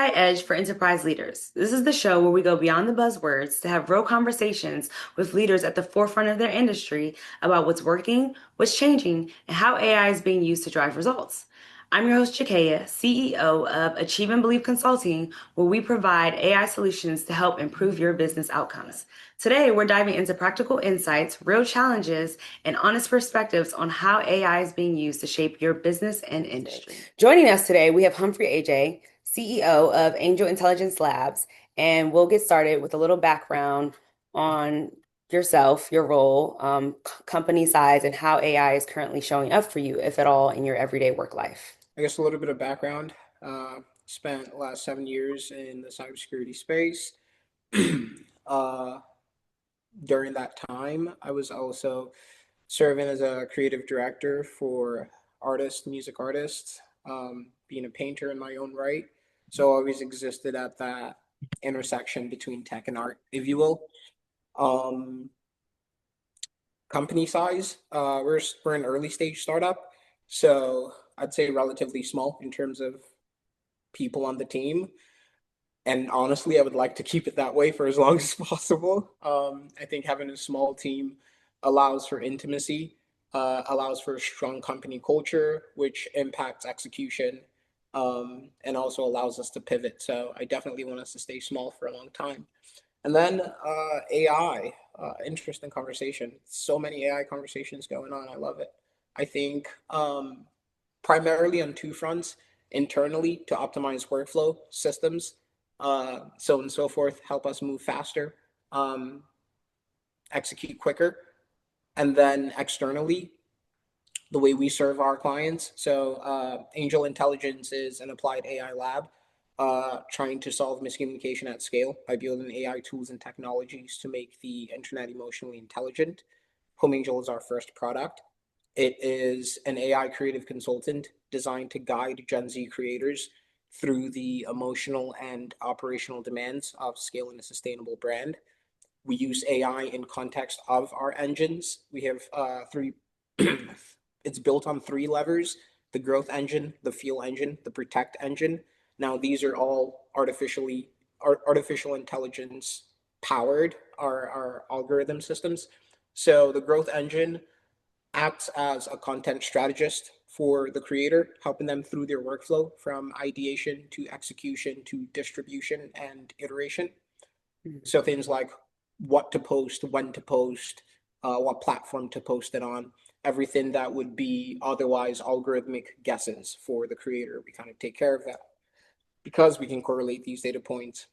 AI Edge for enterprise leaders. This is the show where we go beyond the buzzwords to have real conversations with leaders at the forefront of their industry about what's working, what's changing, and how AI is being used to drive results. I'm your host, Chakaya, CEO of Achieve and Believe Consulting, where we provide AI solutions to help improve your business outcomes. Today, we're diving into practical insights, real challenges, and honest perspectives on how AI is being used to shape your business and industry. Joining us today, we have Humphrey AJ, CEO of Angel Intelligence Labs, and we'll get started with a little background on yourself, your role, company size, and how AI is currently showing up for you, if at all, in your everyday work life. I guess a little bit of background. Spent the last 7 years in the cybersecurity space. uh, During that time, I was also serving as a creative director for music artists, being a painter in my own right. So I always existed at that intersection between tech and art, if you will. Um, Company size, we're an early stage startup, so I'd say relatively small in terms of people on the team. And honestly, I would like to keep it that way for as long as possible. I think having a small team allows for intimacy, allows for a strong company culture, which impacts execution, and also allows us to pivot. So I definitely want us to stay small for a long time. And then AI, interesting conversation. So many AI conversations going on. I love it. I think primarily on two fronts: internally to optimize workflow systems, so on and so forth, help us move faster, um, execute quicker, and then externally, the way we serve our clients. So, Angel Intelligence is an applied AI lab trying to solve miscommunication at scale by building AI tools and technologies to make the internet emotionally intelligent. Home Angel is our first product. It is an AI creative consultant designed to guide Gen Z creators through the emotional and operational demands of scaling a sustainable brand. We use AI in context of our engines. We have three, it's built on three levers: the growth engine, the fuel engine, the protect engine. Now, these are all artificial intelligence powered, our algorithm systems. So the growth engine acts as a content strategist for the creator, helping them through their workflow from ideation to execution to distribution and iteration. So things like what to post, when to post, what platform to post it on, everything that would be otherwise algorithmic guesses for the creator. We kind of take care of that because we can correlate these data points.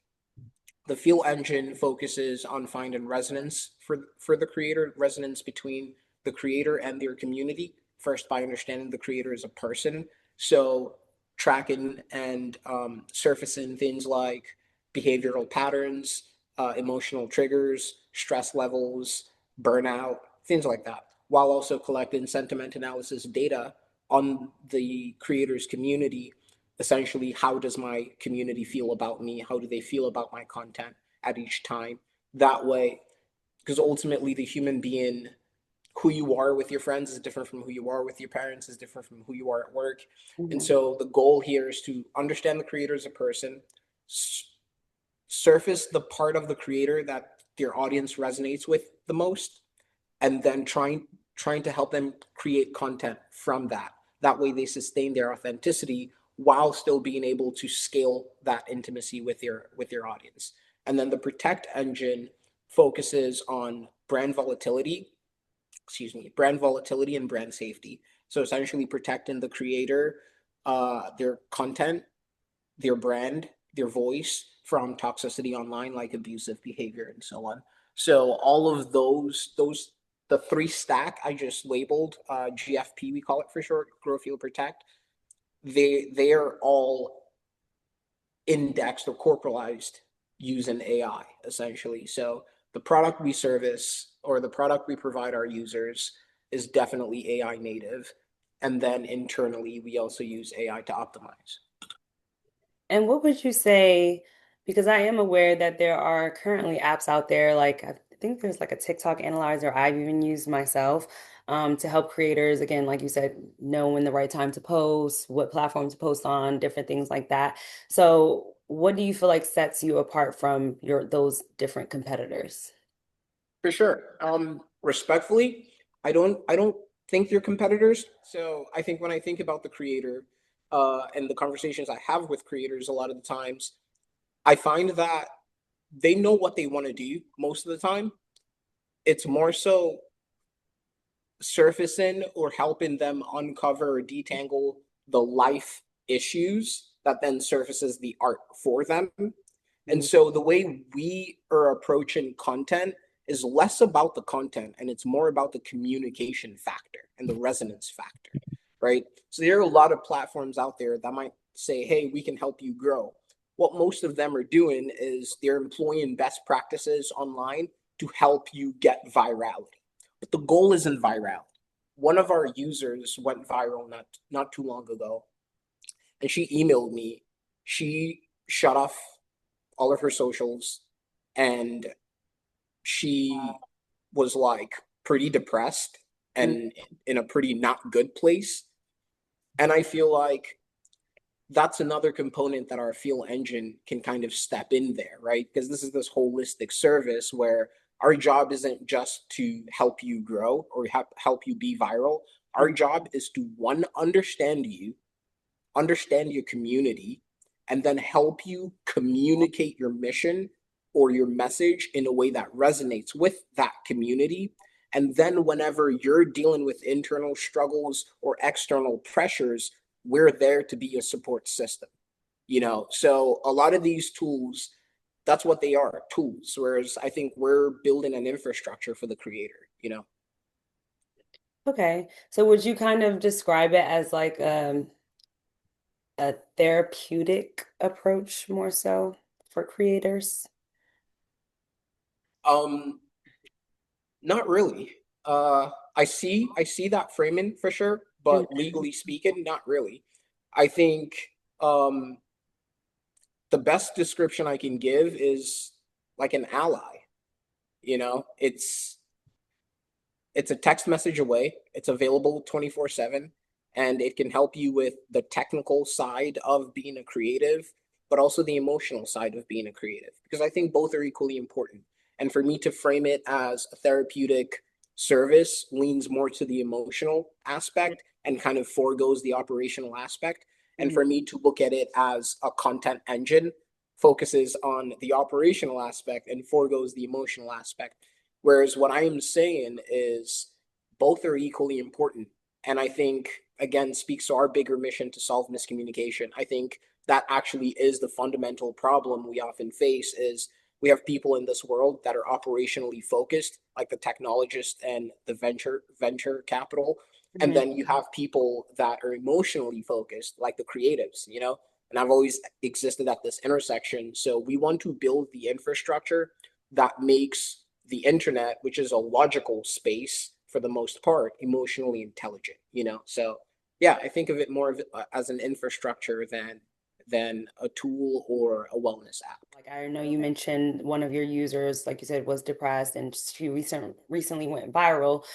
The Feel engine focuses on finding resonance for the creator, resonance between the creator and their community, first by understanding the creator as a person. So tracking and surfacing things like behavioral patterns, emotional triggers, stress levels, burnout, things like that, while also collecting sentiment analysis data on the creator's community. Essentially, how does my community feel about me? How do they feel about my content at each time? That way, because ultimately the human being, who you are with your friends is different from who you are with your parents, is different from who you are at work. And so the goal here is to understand the creator as a person, surface the part of the creator that their audience resonates with the most, and then trying to help them create content from that. That way they sustain their authenticity while still being able to scale that intimacy with your audience. And then the protect engine focuses on brand volatility and brand safety. So essentially protecting the creator, their content, their brand, their voice from toxicity online, like abusive behavior and so on. So all of those the three stack I just labeled, GFP we call it for short, grow, feel, protect. They are all indexed or corporalized using AI essentially. So the product we service or the product we provide our users is definitely AI native. And then internally, we also use AI to optimize. And what would you say, because I am aware that there are currently apps out there, like I think there's like a TikTok analyzer I've even used myself, to help creators, again, like you said, know when the right time to post, what platform to post on, different things like that. So what do you feel like sets you apart from your those different competitors? For sure. Respectfully, I don't think they're competitors. So I think when I think about the creator, and the conversations I have with creators, a lot of the times, I find that they know what they want to do most of the time. It's more so surfacing or helping them uncover or detangle the life issues that then surfaces the art for them. And Mhm. so the way we are approaching content is less about the content and it's more about the communication factor and the resonance factor, right? So there are a lot of platforms out there that might say, hey, we can help you grow. What most of them are doing is they're employing best practices online to help you get virality. But the goal isn't virality. One of our users went viral not too long ago, and she emailed me. She shut off all of her socials, and she was like pretty depressed Mhm. and in a pretty not good place. And I feel like that's another component that our Feel engine can kind of step in there, right? Because this is this holistic service where our job isn't just to help you grow or help you be viral. Our job is to one, understand your community, and then help you communicate your mission or your message in a way that resonates with that community. And then, whenever you're dealing with internal struggles or external pressures, we're there to be a support system. So a lot of these tools, that's what they are, tools. Whereas I think we're building an infrastructure for the creator. Okay. So would you kind of describe it as like a therapeutic approach more so for creators? Um, Not really. I see that framing for sure, but legally speaking, not really. I think um the best description I can give is like an ally. It's a text message away. It's available 24/7, and it can help you with the technical side of being a creative, but also the emotional side of being a creative, because I think both are equally important. And for me to frame it as a therapeutic service leans more to the emotional aspect and kind of foregoes the operational aspect. And Mhm. for me to look at it as a content engine focuses on the operational aspect and foregoes the emotional aspect. Whereas what I am saying is both are equally important. And I think, again, speaks to our bigger mission to solve miscommunication. I think that actually is the fundamental problem we often face is we have people in this world that are operationally focused, like the technologists and the venture capital. And Mhm. then you have people that are emotionally focused, like the creatives. And I've always existed at this intersection. So we want to build the infrastructure that makes the internet, which is a logical space for the most part, emotionally intelligent. So yeah, I think of it more of as an infrastructure than a tool or a wellness app. Like I know you mentioned one of your users, like you said, was depressed and she recently went viral.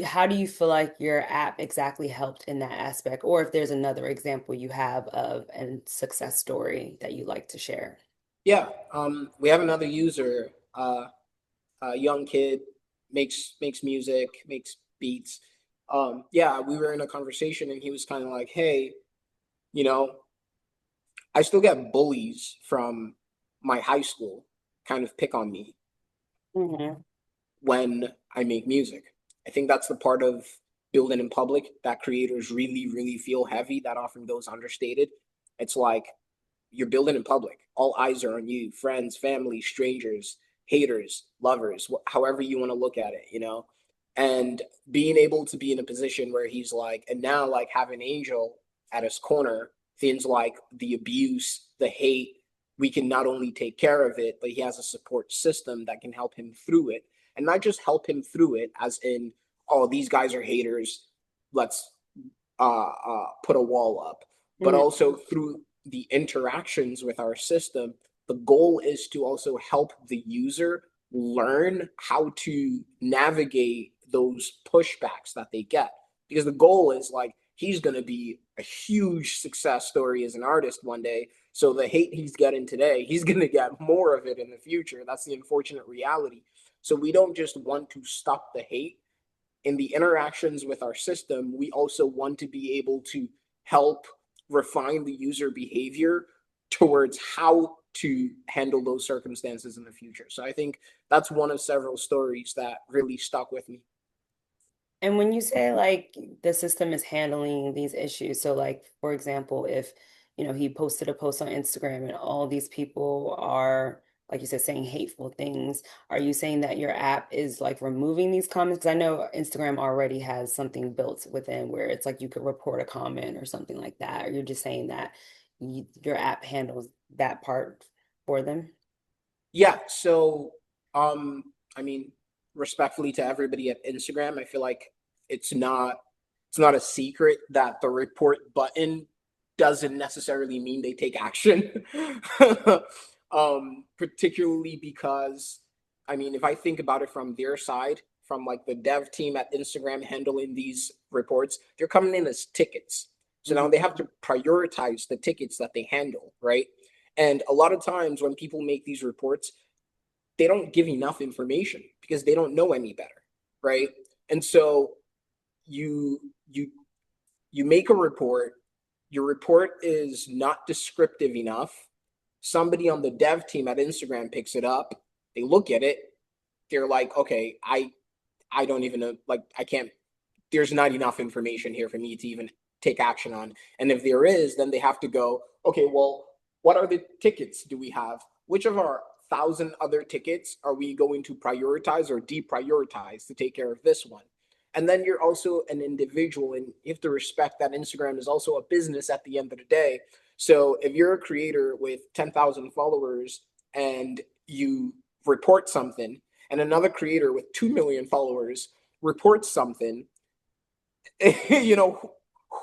How do you feel like your app exactly helped in that aspect? Or if there's another example you have of a success story that you like to share? Yeah, we have another user, a young kid, makes music, makes beats. Yeah, we were in a conversation and he was kind of like, "Hey, you know, I still get bullies from my high school kind of pick on me Hmm. when I make music." I think that's the part of building in public that creators really, really feel heavy that often goes understated. It's like you're building in public. All eyes are on you, friends, family, strangers, haters, lovers, however you want to look at it. And being able to be in a position where he's like, and now like having Angel at his corner, things like the abuse, the hate, we can not only take care of it, but he has a support system that can help him through it. And not just help him through it, as in, oh, these guys are haters, let's put a wall up, but Hmm. also through the interactions with our system, the goal is to also help the user learn how to navigate those pushbacks that they get. Because the goal is like he's going to be a huge success story as an artist one day. So the hate he's getting today, he's going to get more of it in the future. That's the unfortunate reality. So we don't just want to stop the hate in the interactions with our system. We also want to be able to help refine the user behavior towards how to handle those circumstances in the future. So I think that's one of several stories that really stuck with me. And when you say like the system is handling these issues, so like for example, if he posted a post on Instagram and all these people are, like you said, saying hateful things, are you saying that your app is like removing these comments? Because I know Instagram already has something built within where it's like you could report a comment or something like that. Or you're just saying that your app handles that part for them? Yeah, so um I mean, respectfully to everybody at Instagram, I feel like it's not it's not a secret that the report button doesn't necessarily mean they take action. Particularly because I mean, if I think about it from their side, from like the dev team at Instagram handling these reports, they're coming in as tickets. So now Mhm. they have to prioritize the tickets that they handle, right? And a lot of times when people make these reports, they don't give enough information because they don't know any better, right? And so you you you make a report, your report is not descriptive enough. Somebody on the dev team at Instagram picks it up, they look at it, they're like, okay, I don't even know, like I can't, there's not enough information here for me to even take action on. And if there is, then they have to go, okay, well, what are the tickets do we have? Which of our thousand other tickets are we going to prioritize or deprioritize to take care of this one? And then you're also an individual, and you have to respect that Instagram is also a business at the end of the day. So if you're a creator with 10,000 followers and you report something, and another creator with 2 million followers reports something, you know,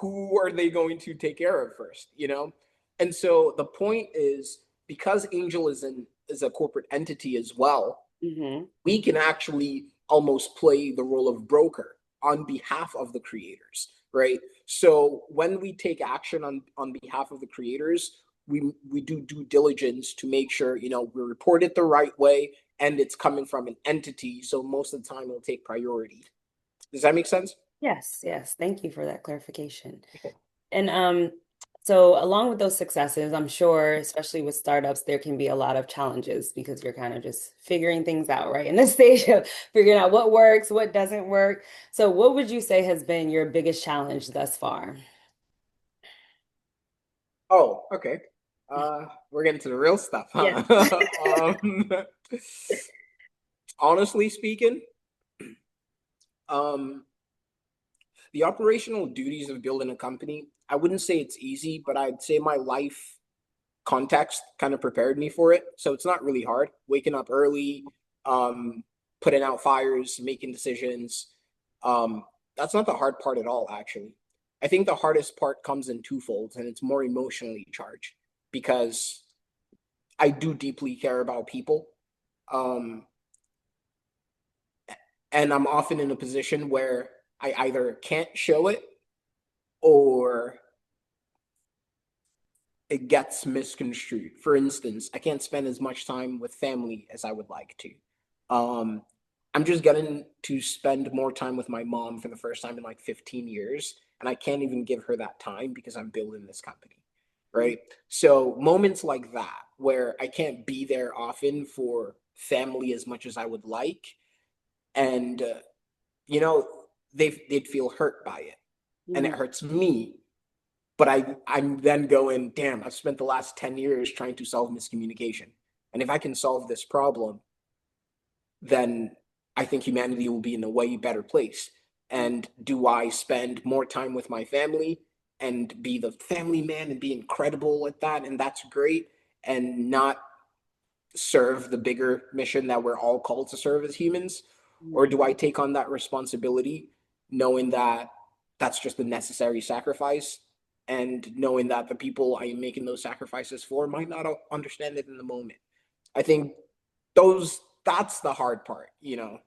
who are they going to take care of first, you know? And so the point is, because Angel is a corporate entity as well, Hmm. we can actually almost play the role of broker on behalf of the creators, right? So when we take action on behalf of the creators, we do due diligence to make sure, you know, we report it the right way and it's coming from an entity. So most of the time it'll take priority. Does that make sense? Yes, yes. Thank you for that clarification. And so along with those successes, I'm sure, especially with startups, there can be a lot of challenges because you're kind of just figuring things out, right? In this stage of figuring out what works, what doesn't work. So what would you say has been your biggest challenge thus far? Oh, okay. We're getting to the real stuff, Yes. huh? um, honestly speaking, um, the operational duties of building a company, I wouldn't say it's easy, but I'd say my life context kind of prepared me for it. So it's not really hard. Waking up early, um, putting out fires, making decisions. Um, that's not the hard part at all, actually. I think the hardest part comes in twofolds, and it's more emotionally charged because I do deeply care about people. Um, and I'm often in a position where I either can't show it or it gets misconstrued. For instance, I can't spend as much time with family as I would like to. Um, I'm just getting to spend more time with my mom for the first time in like 15 years, and I can't even give her that time because I'm building this company, right? So moments like that where I can't be there often for family as much as I would like, and you know, they'd feel hurt by it, and it Mhm. hurts me, but I'm then going, damn, I've spent the last 10 years trying to solve miscommunication. And if I can solve this problem, then I think humanity will be in a way better place. And do I spend more time with my family and be the family man and be incredible at that? And that's great. And not serve the bigger mission that we're all called to serve as humans? Or do I take on that responsibility knowing that that's just a necessary sacrifice and knowing that the people I am making those sacrifices for might not understand it in the moment? I think that's the hard part, you know.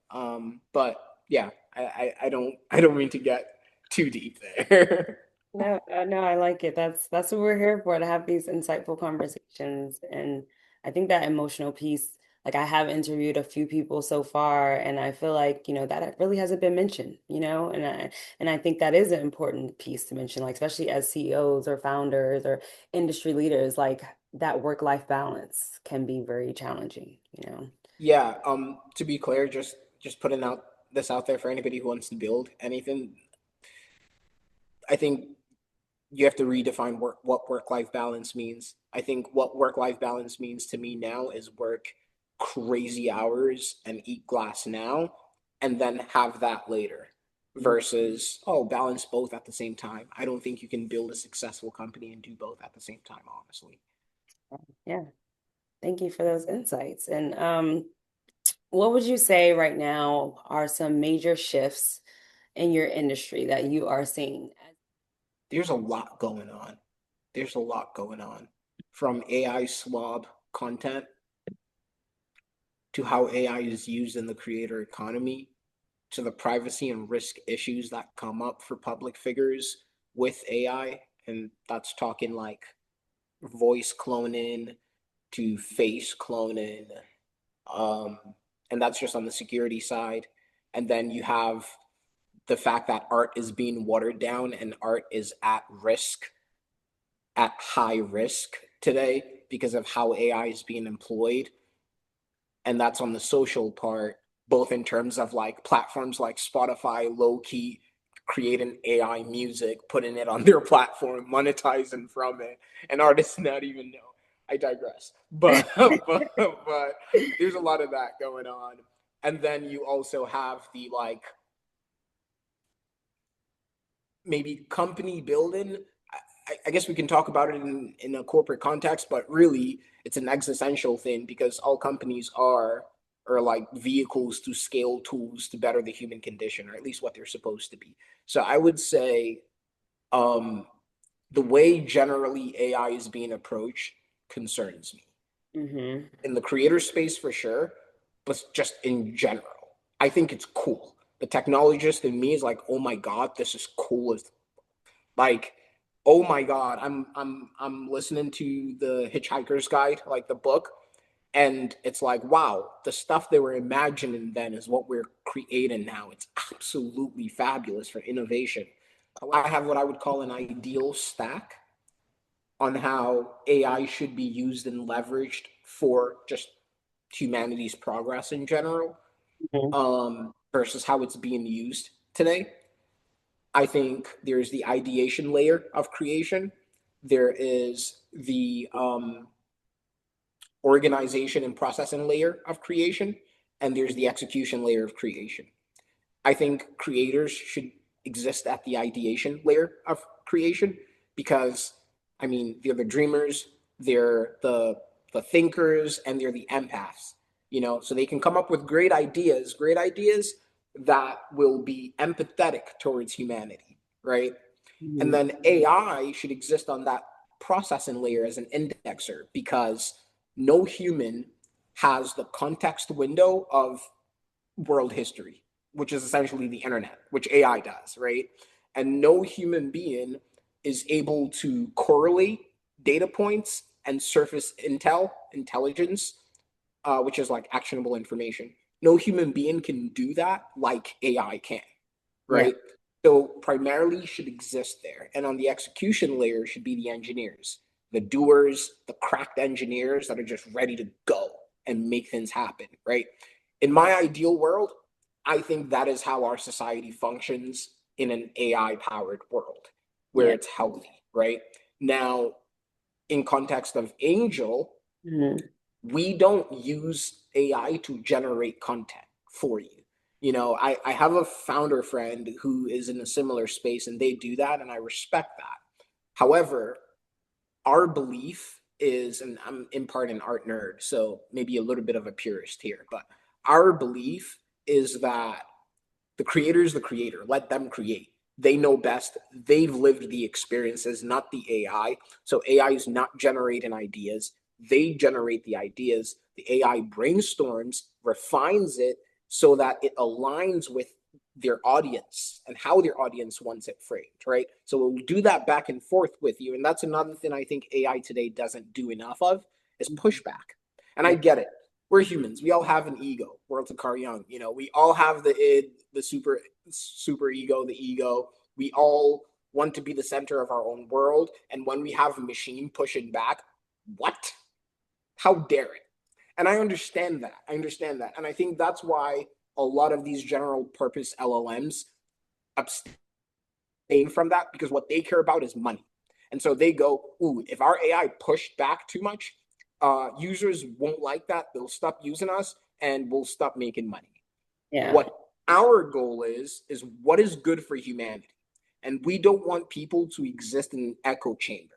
But yeah, I don't mean to get too deep there. No, no, I like it. That's what we're here for, to have these insightful conversations. And I think that emotional piece, like I have interviewed a few people so far, and I feel like, that really hasn't been mentioned, and I think that is an important piece to mention, like especially as CEOs or founders or industry leaders, like that work-life balance can be very challenging. Yeah, to be clear, just putting out this out there for anybody who wants to build anything. I think you have to redefine what work life balance means. I think what work life balance means to me now is work crazy hours and eat glass now, and then have that later. Versus, oh, balance both at the same time. I don't think you can build a successful company and do both at the same time, honestly. Yeah. Thank you for those insights. And what would you say right now are some major shifts in your industry that you are seeing? There's a lot going on. There's a lot going on. From AI swab content to how AI is used in the creator economy to the privacy and risk issues that come up for public figures with AI. And that's talking like voice cloning to face cloning. Um, and that's just on the security side. And then you have the fact that art is being watered down and art is at high risk today because of how AI is being employed. And that's on the social part, both in terms of like platforms like Spotify, low key creating AI music, putting it on their platform, monetizing from it, and artists not even know. I digress, but there's a lot of that going on, and then you also have the like maybe company building. I guess we can talk about it in a corporate context, but really it's an existential thing because all companies are like vehicles to scale tools to better the human condition, or at least what they're supposed to be. So I would say um, the way generally AI is being approached concerns me. Hmm. In the creator space for sure, but just in general. I think it's cool. The technologist in me is like, oh my God, this is cool as like, oh my God, I'm listening to the Hitchhiker's Guide, like the book, and it's like, wow, the stuff they were imagining then is what we're creating now. It's absolutely fabulous for innovation. I have what I would call an ideal stack on how AI should be used and leveraged for just humanity's progress in general, Hmm. versus how it's being used today. I think there's the ideation layer of creation. There is the organization and processing layer of creation, and there's the execution layer of creation. I think creators should exist at the ideation layer of creation because, I mean, they're the dreamers, they're the thinkers, and they're the empaths. You know, so they can come up with great ideas that will be empathetic towards humanity, right? And Hmm. then AI should exist on that processing layer as an indexer because no human has the context window of world history, which is essentially the internet, which AI does, right? And no human being is able to correlate data points and surface intelligence, which is like actionable information. No human being can do that like AI can, Yeah. right? So primarily should exist there. And on the execution layer should be the engineers, the doers, the cracked engineers that are just ready to go and make things happen, right? In my ideal world, I think that is how our society functions in an AI powered world where Yeah. it's healthy, right? Now, in context of Angel, Hmm. we don't use AI to generate content for you. You know, I have a founder friend who is in a similar space and they do that, and I respect that. However, our belief is, and I'm in part an art nerd, so maybe a little bit of a purist here, but our belief is that the creator is the creator. Let them create. They know best. They've lived the experiences, not the AI. So AI is not generating ideas. They generate the ideas. The AI brainstorms, refines it so that it aligns with their audience and how their audience wants it framed, right? So we'll do that back and forth with you. And that's another thing I think AI today doesn't do enough of is Mhm. pushback. And I Yeah. get it. We're humans. We all have an ego. World of Carl Jung. We all have the id, the super ego, the ego. We all want to be the center of our own world. And when we have a machine pushing back, what? How dare it? And I understand that. I understand that. And I think that's why a lot of these general purpose LLMs abstain from that because what they care about is money. And so they go, ooh, if our AI pushed back too much, users won't like that. They'll stop using us and we'll stop making money. Yeah. What our goal is what is good for humanity. And we don't want people to exist in an echo chamber.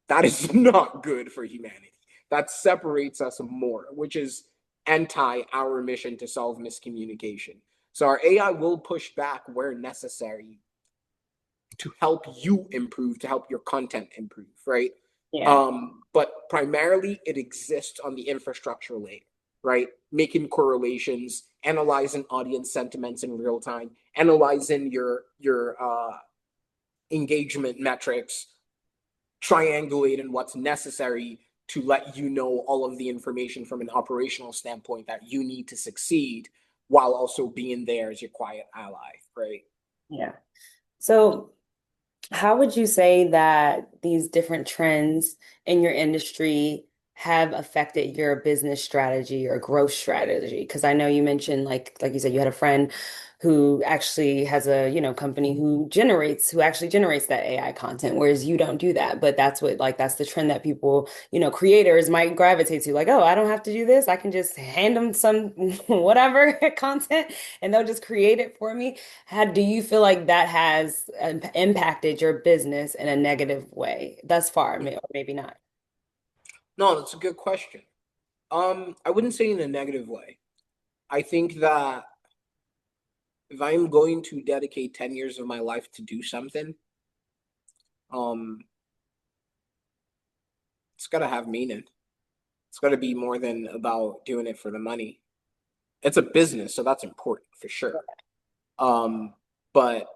That is not good for humanity. That separates us more, which is anti our mission to solve miscommunication. So our AI will push back where necessary to help you improve, to help your content improve, right? Yeah. But primarily it exists on the infrastructure layer, right? Making correlations, analyzing audience sentiments in real time, analyzing your engagement metrics, triangulating what's necessary to let you know all of the information from an operational standpoint that you need to succeed while also being there as your quiet ally, right? Yeah. So, how would you say that these different trends in your industry have affected your business strategy or growth strategy? Because I know you mentioned, like you said, you had a friend who actually has a, company who actually generates that AI content, whereas you don't do that. But that's the trend that people, creators might gravitate to. Like, oh, I don't have to do this. I can just hand them some whatever content and they'll just create it for me. How do you feel like that has impacted your business in a negative way thus far, or maybe not? No, that's a good question. I wouldn't say in a negative way. I think that if I'm going to dedicate 10 years of my life to do something, um, it's got to have meaning. It's got to be more than about doing it for the money. It's a business, so that's important for sure. Um, but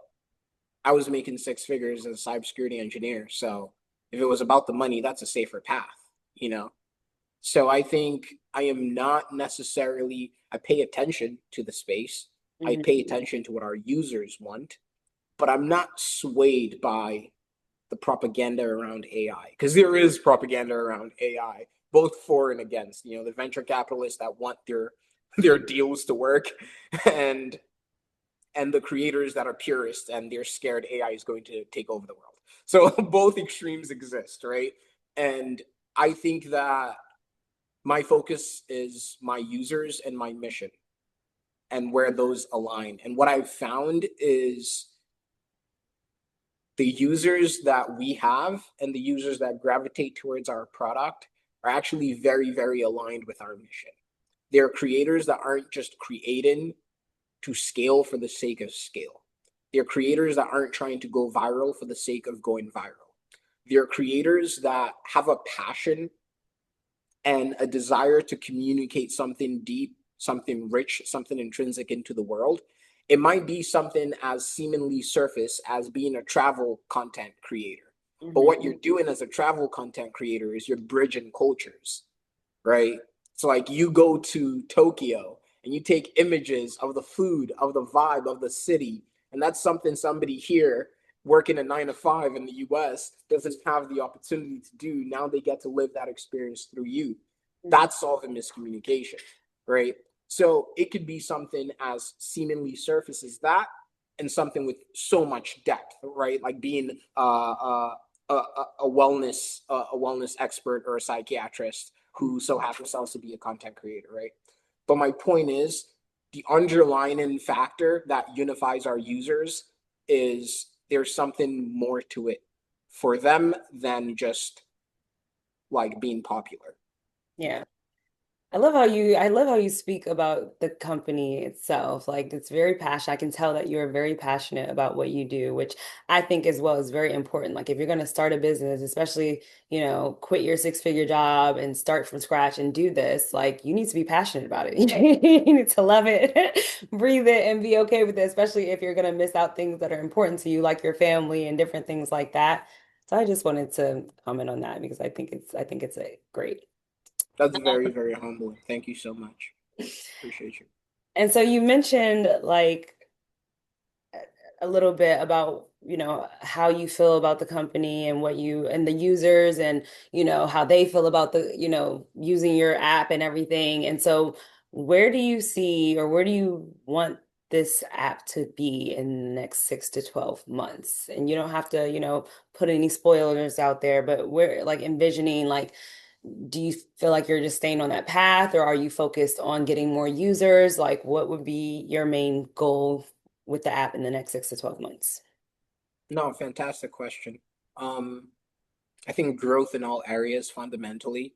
I was making six figures as a cybersecurity engineer, so if it was about the money, that's a safer path, you know? So I think I am not necessarily, I pay attention to the space. I Mhm. pay attention to what our users want, but I'm not swayed by the propaganda around AI because there is propaganda around AI, both for and against. The venture capitalists that want their deals to work, and the creators that are purists and they're scared AI is going to take over the world. So both extremes exist, right? And I think that my focus is my users and my mission and where those align. And what I've found is the users that we have and the users that gravitate towards our product are actually very, very aligned with our mission. They're creators that aren't just creating to scale for the sake of scale. They're creators that aren't trying to go viral for the sake of going viral. They're creators that have a passion and a desire to communicate something deep, something rich, something intrinsic into the world. It might be something as seemingly surface as being a travel content creator. But Mhm. what you're doing as a travel content creator is you're bridging cultures, right? So like you go to Tokyo and you take images of the food, of the vibe of the city, and that's something somebody here working a 9 to 5 in the US doesn't have the opportunity to do. Now they get to live that experience through you. Mhm. That's solving miscommunication, right? So it could be something as seemingly surface as that, and something with so much depth, right? Like being a wellness expert or a psychiatrist who so happens also to be a content creator, right? But my point is the underlying factor that unifies our users is there's something more to it for them than just like being popular. Yeah. I love how you speak about the company itself. Like it's very passionate. I can tell that you're very passionate about what you do, which I think as well is very important. Like if you're going to start a business, especially, quit your six-figure job and start from scratch and do this, like you need to be passionate about it. You need to love it, breathe it, and be okay with it, especially if you're going to miss out things that are important to you, like your family and different things like that. So I just wanted to comment on that because I think it's a great. That's very, very humbling. Thank you so much. Appreciate you. And so you mentioned like a little bit about, how you feel about the company and what you and the users and, how they feel about the, using your app and everything. And so where do you see or where do you want this app to be in the next 6 to 12 months? And you don't have to, put any spoilers out there, but where like envisioning like do you feel like you're just staying on that path or are you focused on getting more users? Like, what would be your main goal with the app in the next 6 to 12 months? No, fantastic question. Um, I think growth in all areas fundamentally,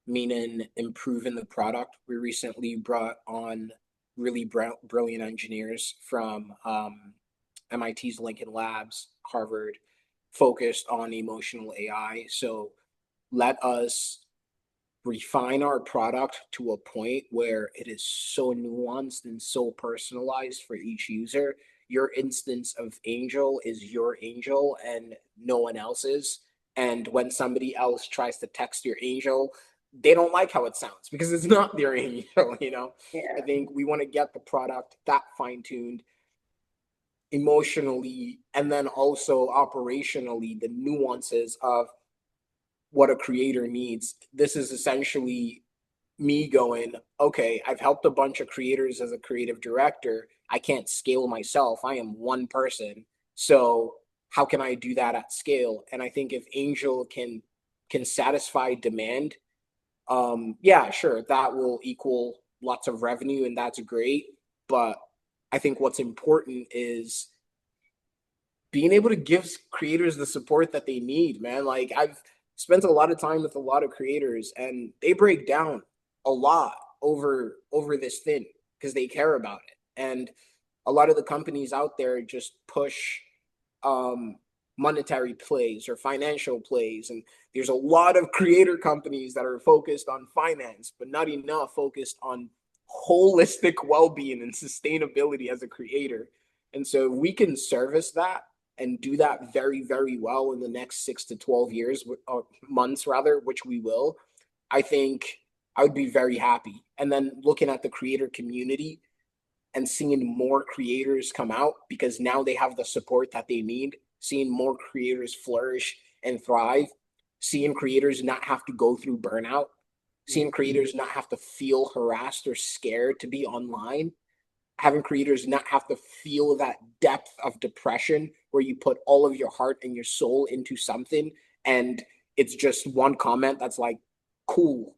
meaning improving the product. We recently brought on really brilliant engineers from MIT's Lincoln Labs, Harvard, focused on emotional AI. So let us refine our product to a point where it is so nuanced and so personalized for each user. Your instance of Angel is your Angel and no one else's. And when somebody else tries to text your Angel, they don't like how it sounds because it's not their Angel. I Yeah. think we want to get the product that fine tuned emotionally and then also operationally, the nuances of what a creator needs. This is essentially me going, okay, I've helped a bunch of creators as a creative director. I can't scale myself. I am one person. So how can I do that at scale? And I think if Angel can satisfy demand, yeah, sure, that will equal lots of revenue and that's great. But I think what's important is being able to give creators the support that they need, man. Like I've spent a lot of time with a lot of creators and they break down a lot over this thing because they care about it. And a lot of the companies out there just push um monetary plays or financial plays, and there's a lot of creator companies that are focused on finance but not enough focused on holistic well-being and sustainability as a creator. And so we can service that and do that very, very well in the next 6 to 12 years, months rather, which we will. I think I would be very happy. And then looking at the creator community and seeing more creators come out because now they have the support that they need, seeing more creators flourish and thrive, seeing creators not have to go through burnout, seeing creators not have to feel harassed or scared to be online, having creators not have to feel that depth of depression where you put all of your heart and your soul into something and it's just one comment that's like cool.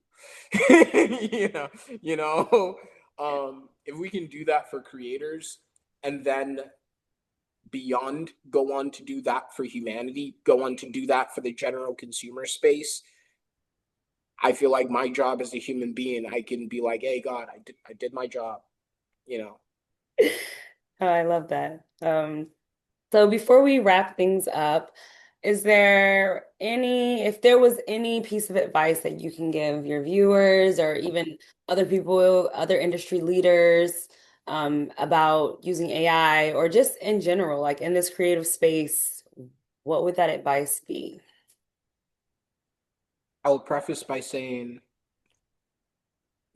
you know you know if we can do that for creators and then beyond go on to do that for humanity, go on to do that for the general consumer space, I feel like my job as a human being, I can be like, hey God, I did my job you know Oh, I love that. So before we wrap things up, is there if there was any piece of advice that you can give your viewers or even other people, other industry leaders, about using AI or just in general, like in this creative space, what would that advice be? I'll preface by saying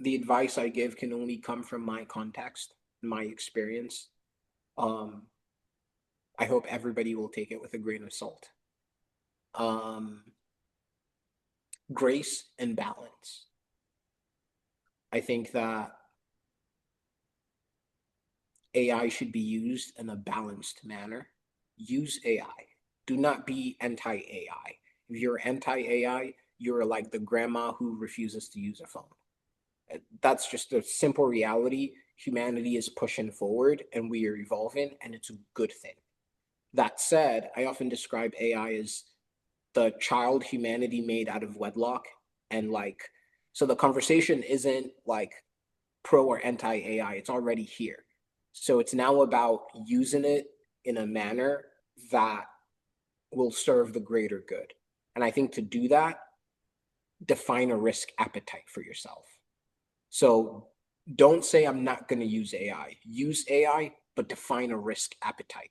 the advice I give can only come from my context, my experience. Um, I hope everybody will take it with a grain of salt. Um, Grace and balance. I think that AI should be used in a balanced manner. Use AI. Do not be anti AI. If you're anti AI, you're like the grandma who refuses to use a phone. That's just a simple reality. Humanity is pushing forward and we are evolving, and it's a good thing. That said, I often describe AI as the child humanity made out of wedlock. And like So the conversation isn't like pro or anti AI, it's already here. So it's now about using it in a manner that will serve the greater good. And I think to do that, define a risk appetite for yourself. So don't say I'm not going to use AI. Use AI, but define a risk appetite.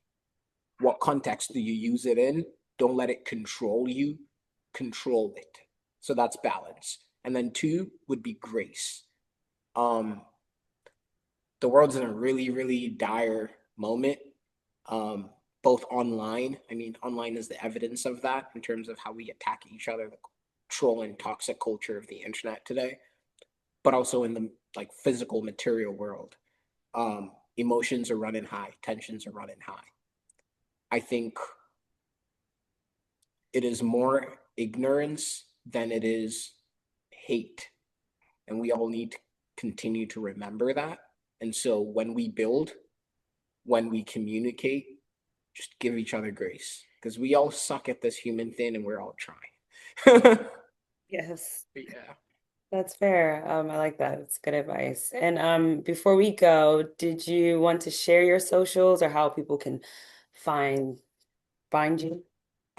What context do you use it in? Don't let it control you, control it. So that's balance. And then two would be grace. Um, the world's in a really, really dire moment, um, both online. I mean, online is the evidence of that in terms of how we attack each other, the troll and toxic culture of the internet today, but also in the like physical material world. Emotions are running high, tensions are running high. I think it is more ignorance than it is hate. And we all need to continue to remember that. And so when we build, when we communicate, just give each other grace because we all suck at this human thing and we're all trying. Yes, Yeah, that's fair. I like that. It's good advice. And before we go, did you want to share your socials or how people can find find you?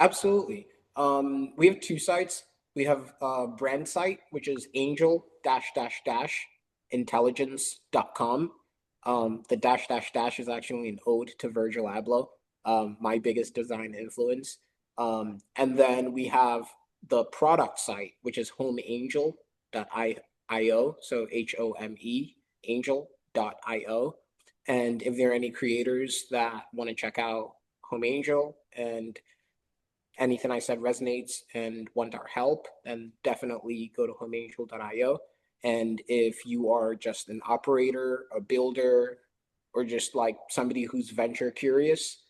absolutely. We have two sites. We have a brand site, which is angel dash dash dash intelligence.com. The dash dash dash is actually an ode to Virgil Abloh, my biggest design influence. And then we have the product site, which is homeangel.io. So HOME angel.io. And if there are any creators that want to check out Home Angel and anything I said resonates and want our help, then definitely go to homeangel.io. And if you are just an operator, a builder, or just like somebody who's venture curious,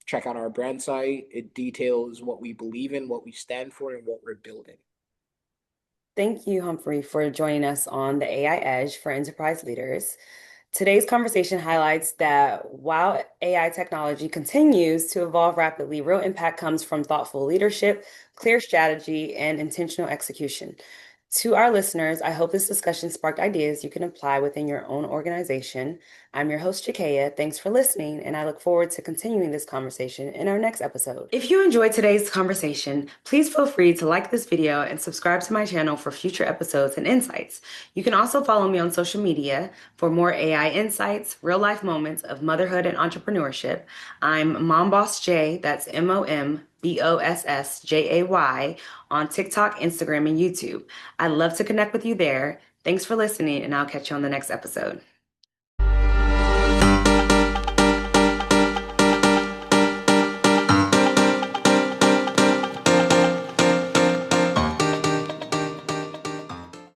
check out our brand site. It details what we believe in, what we stand for, and what we're building. Thank you, Humphrey, for joining us on the AI Edge for Enterprise Leaders. Today's conversation highlights that while AI technology continues to evolve rapidly, real impact comes from thoughtful leadership, clear strategy, and intentional execution. To our listeners, I hope this discussion sparked ideas you can apply within your own organization. I'm your host, Jakaya. Thanks for listening, and I look forward to continuing this conversation in our next episode. If you enjoyed today's conversation, please feel free to like this video and subscribe to my channel for future episodes and insights. You can also follow me on social media for more AI insights, real life moments of motherhood and entrepreneurship. I'm Mom Boss J, that's MomBossJay on TikTok, Instagram, and YouTube. I'd love to connect with you there. Thanks for listening, and I'll catch you on the next episode.